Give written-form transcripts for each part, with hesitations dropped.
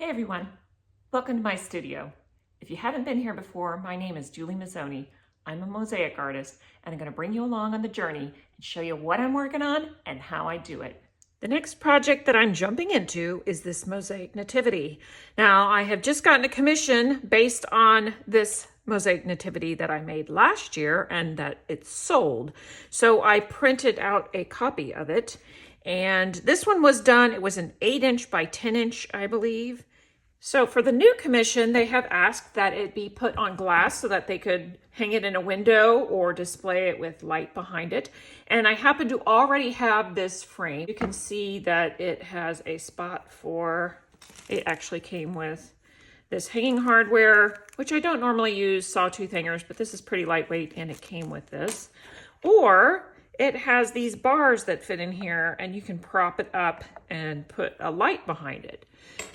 Hey everyone, welcome to my studio. If you haven't been here before, my name is Julie Mazzoni. I'm a mosaic artist and I'm going to bring you along on the journey and show you what I'm working on and how I do it. The next project that I'm jumping into is this Mosaic Nativity. Now I have just gotten a commission based on this Mosaic Nativity that I made last year and that it's sold. So I printed out a copy of it. And this one was done, it was an 8" by 10", I believe. So for the new commission, they have asked that it be put on glass so that they could hang it in a window or display it with light behind it. And I happen to already have this frame. You can see that it has a spot for, it actually came with this hanging hardware, which I don't normally use sawtooth hangers, but this is pretty lightweight and it came with this. Or it has these bars that fit in here and you can prop it up and put a light behind it.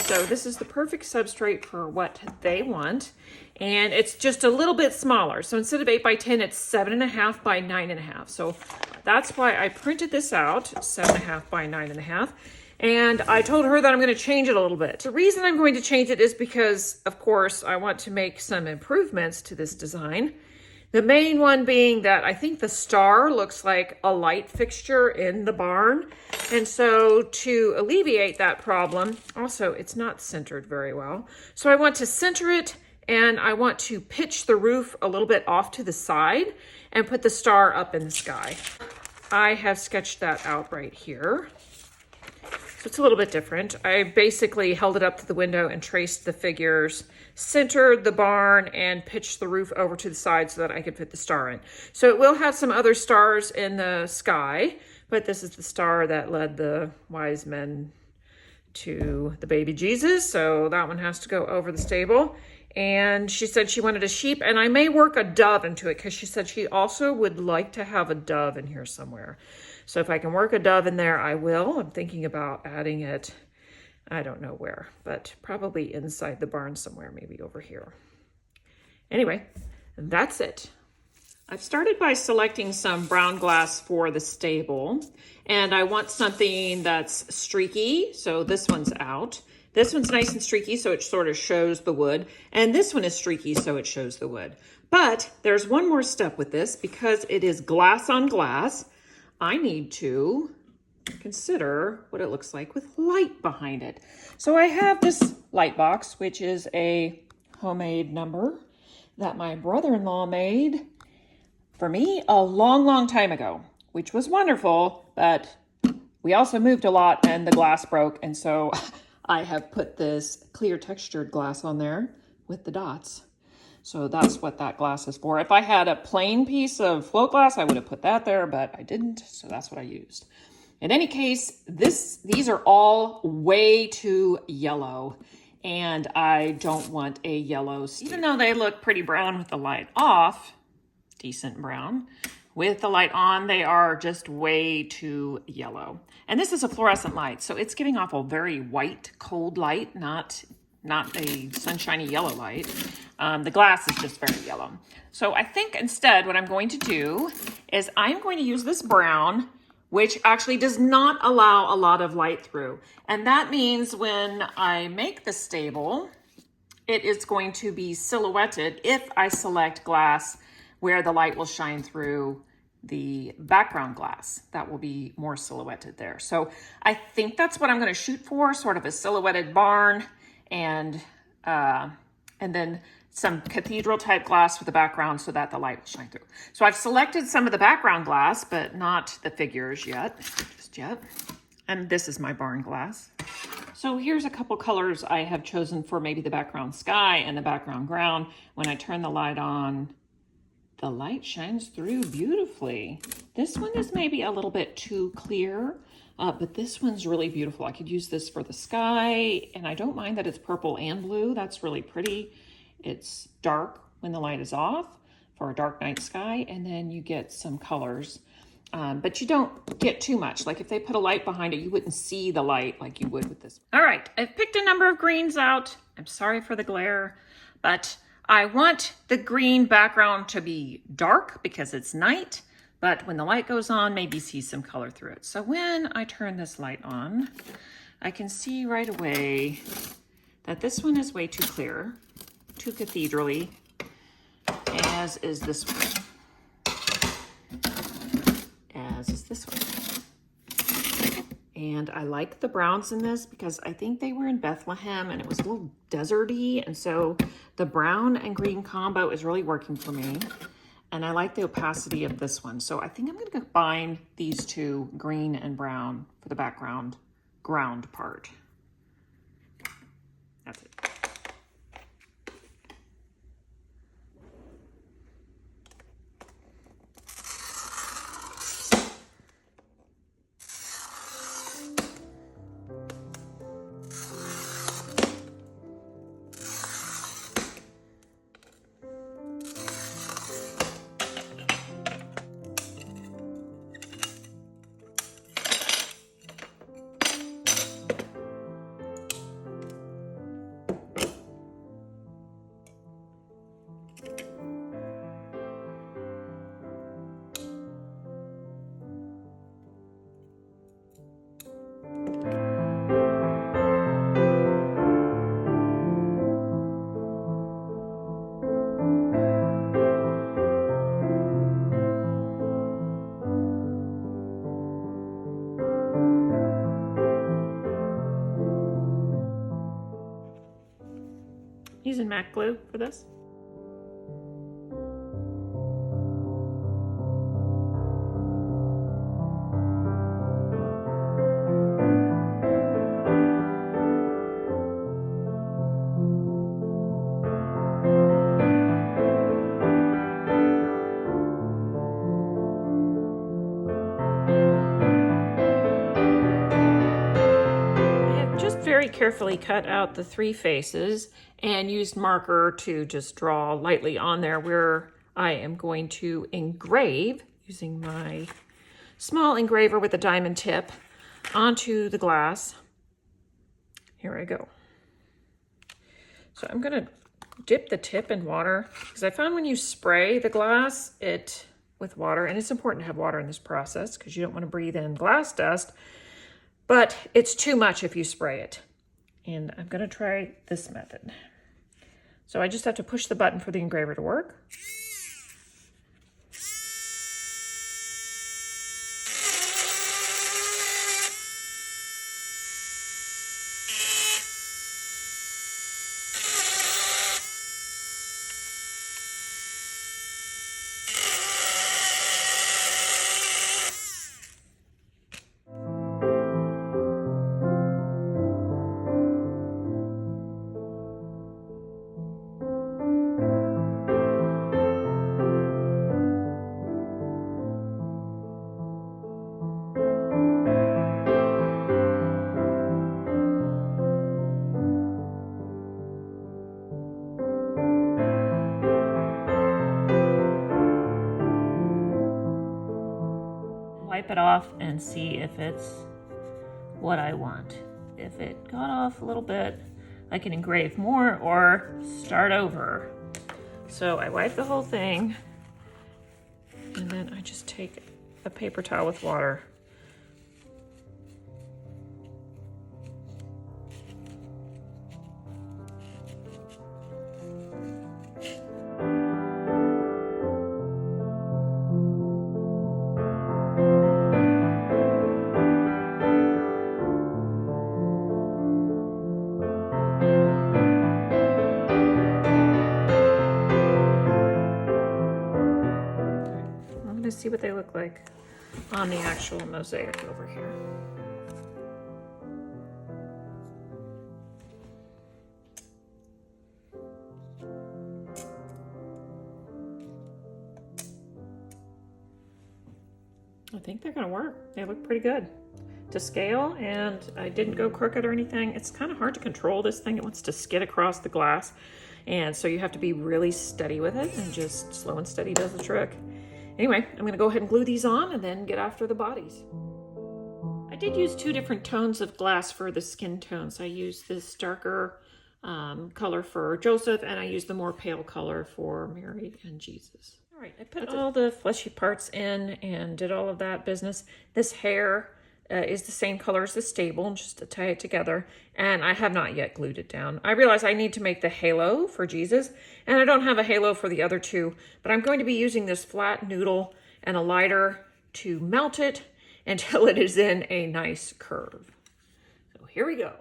So this is the perfect substrate for what they want. And it's just a little bit smaller. So instead of 8 by 10, it's 7.5 by 9.5. So that's why I printed this out, 7.5 by 9.5. And I told her that I'm going to change it a little bit. The reason I'm going to change it is because, of course, I want to make some improvements to this design. The main one being that I think the star looks like a light fixture in the barn. And so to alleviate that problem, also it's not centered very well. So I want to center it and I want to pitch the roof a little bit off to the side and put the star up in the sky. I have sketched that out right here. So it's a little bit different. I basically held it up to the window and traced the figures, centered the barn, and pitched the roof over to the side so that I could fit the star in. So it will have some other stars in the sky, but this is the star that led the wise men to the baby Jesus. So that one has to go over the stable. And she said she wanted a sheep, and I may work a dove into it because she said she also would like to have a dove in here somewhere. So if I can work a dove in there, I will. I'm thinking about adding it, I don't know where, but probably inside the barn somewhere, maybe over here. Anyway, that's it. I've started by selecting some brown glass for the stable, and I want something that's streaky, so this one's out. This one's nice and streaky, so it sort of shows the wood, and this one is streaky, so it shows the wood. But there's one more step with this, because it is glass on glass. I need to consider what it looks like with light behind it. So I have this light box, which is a homemade number that my brother-in-law made for me a long, long time ago, which was wonderful, but we also moved a lot and the glass broke. And so I have put this clear textured glass on there with the dots. So that's what that glass is for. If I had a plain piece of float glass, I would have put that there, but I didn't, so that's what I used. In any case, these are all way too yellow, and I don't want a yellow steel. Even though they look pretty brown with the light off, decent brown, with the light on, they are just way too yellow. And this is a fluorescent light, so it's giving off a very white, cold light, not a sunshiny yellow light. The glass is just very yellow. So I think instead what I'm going to do is I'm going to use this brown, which actually does not allow a lot of light through. And that means when I make the stable, it is going to be silhouetted if I select glass where the light will shine through the background glass. That will be more silhouetted there. So I think that's what I'm going to shoot for, sort of a silhouetted barn, and then some cathedral type glass for the background so that the light will shine through. So I've selected some of the background glass, but not the figures yet, just yet. And this is my barn glass. So here's a couple colors I have chosen for maybe the background sky and the background ground. When I turn the light on, the light shines through beautifully. This one is maybe a little bit too clear, but this one's really beautiful. I could use this for the sky, and I don't mind that it's purple and blue. That's really pretty. It's dark when the light is off for a dark night sky, and then you get some colors, but you don't get too much. Like if they put a light behind it, you wouldn't see the light like you would with this. All right, I've picked a number of greens out. I'm sorry for the glare, but I want the green background to be dark because it's night, but when the light goes on, maybe see some color through it. So when I turn this light on, I can see right away that this one is way too clear, too cathedral-y, as is this one. As is this one. And I like the browns in this because I think they were in Bethlehem and it was a little deserty. And so the brown and green combo is really working for me. And I like the opacity of this one. So I think I'm going to combine these two, green and brown, for the background ground part. That's it. Using MAC glue for this. Very carefully cut out the 3 faces and used marker to just draw lightly on there where I am going to engrave using my small engraver with a diamond tip onto the glass. Here I go. So I'm going to dip the tip in water because I found when you spray the glass with water, and it's important to have water in this process because you don't want to breathe in glass dust, but it's too much if you spray it. And I'm going to try this method. So I just have to push the button for the engraver to work. Wipe it off and see if it's what I want. If it got off a little bit, I can engrave more or start over. So I wipe the whole thing and then I just take a paper towel with water. See what they look like on the actual mosaic over here. I think they're going to work. They look pretty good to scale, and I didn't go crooked or anything. It's kind of hard to control this thing. It wants to skid across the glass, and so you have to be really steady with it, and just slow and steady does the trick. Anyway, I'm going to go ahead and glue these on and then get after the bodies. I did use 2 different tones of glass for the skin tones. I used this darker color for Joseph, and I used the more pale color for Mary and Jesus. All right, I put all the fleshy parts in and did all of that business. This hair is the same color as the stable, just to tie it together. And I have not yet glued it down. I realize I need to make the halo for Jesus, and I don't have a halo for the other two, but I'm going to be using this flat noodle and a lighter to melt it until it is in a nice curve. So here we go.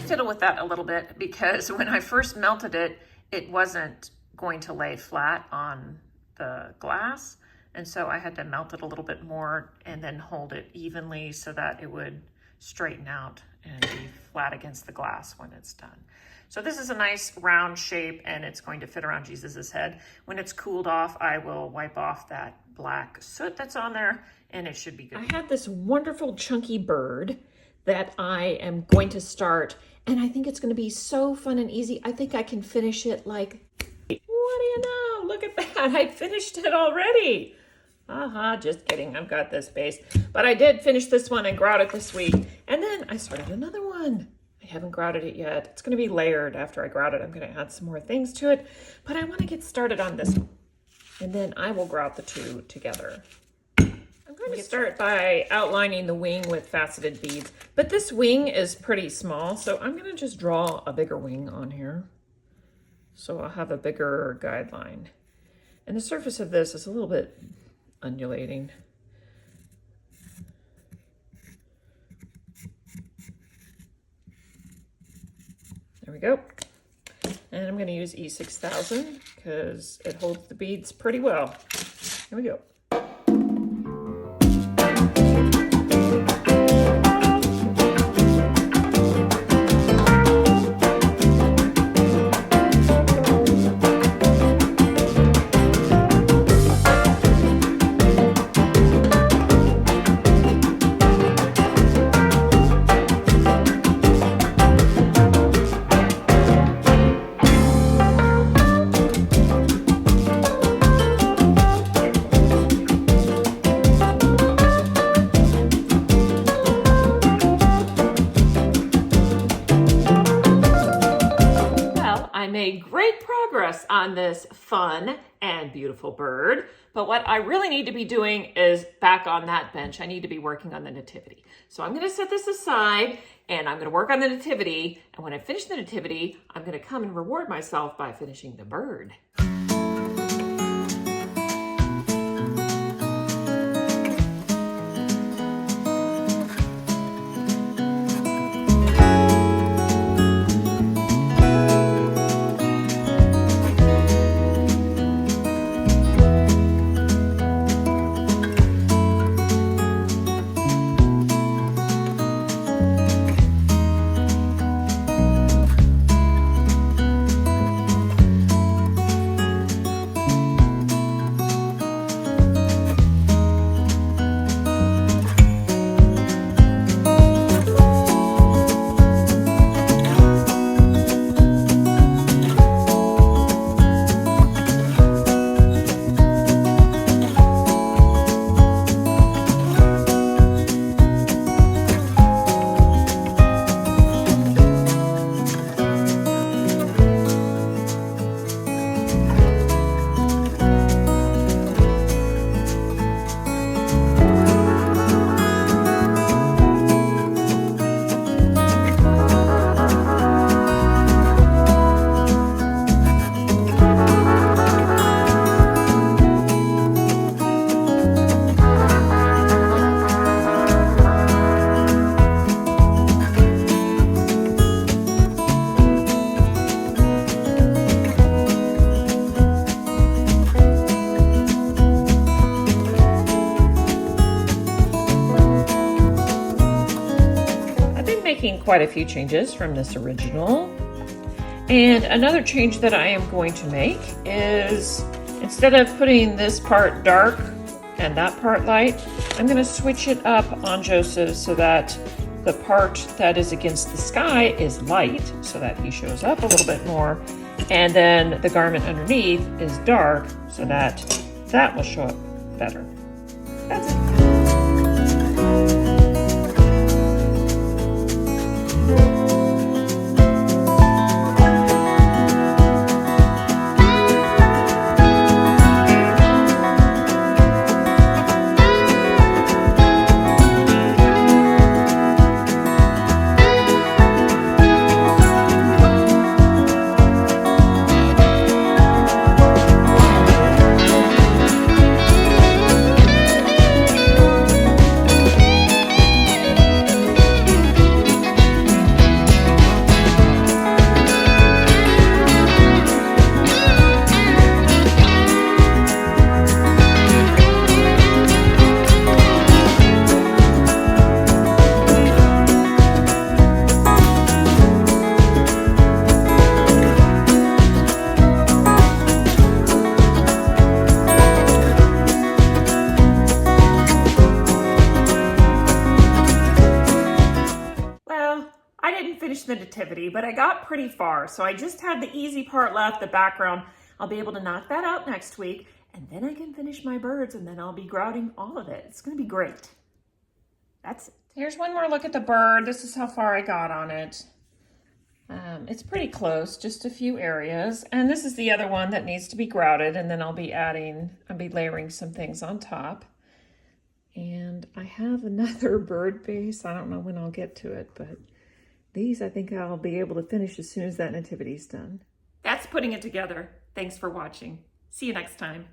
Fiddle with that a little bit because when I first melted it, it wasn't going to lay flat on the glass. And so I had to melt it a little bit more and then hold it evenly so that it would straighten out and be flat against the glass when it's done. So this is a nice round shape and it's going to fit around Jesus's head. When it's cooled off, I will wipe off that black soot that's on there and it should be good. I had this wonderful chunky bird that I am going to start, and I think it's going to be so fun and easy. I think I can finish it like, what do you know? Look at that. I finished it already. Just kidding. I've got this base. But I did finish this one and grout it this week. And then I started another one. I haven't grouted it yet. It's going to be layered after I grout it. I'm going to add some more things to it. But I want to get started on this one. And then I will grout the two together. I'm going to start by outlining the wing with faceted beads, but this wing is pretty small, so I'm going to just draw a bigger wing on here. So I'll have a bigger guideline. And the surface of this is a little bit undulating. There we go. And I'm going to use E6000 because it holds the beads pretty well. Here we go. On this fun and beautiful bird, but what I really need to be doing is back on that bench. I need to be working on the nativity. So I'm going to set this aside and I'm going to work on the nativity, and when I finish the nativity, I'm going to come and reward myself by finishing the bird. Quite a few changes from this original. And another change that I am going to make is, instead of putting this part dark and that part light, I'm going to switch it up on Joseph so that the part that is against the sky is light so that he shows up a little bit more, and then the garment underneath is dark so that that will show up better. That's it. nativity, but I got pretty far. So I just had the easy part left, the background. I'll be able to knock that out next week, and then I can finish my birds, and then I'll be grouting all of it. It's gonna be great. That's it. Here's one more look at the bird. This is how far I got on it. It's pretty close, just a few areas. And this is the other one that needs to be grouted, and then I'll be layering some things on top. And I have another bird base. I don't know when I'll get to it, but these I think I'll be able to finish as soon as that nativity's done. That's putting it together. Thanks for watching. See you next time.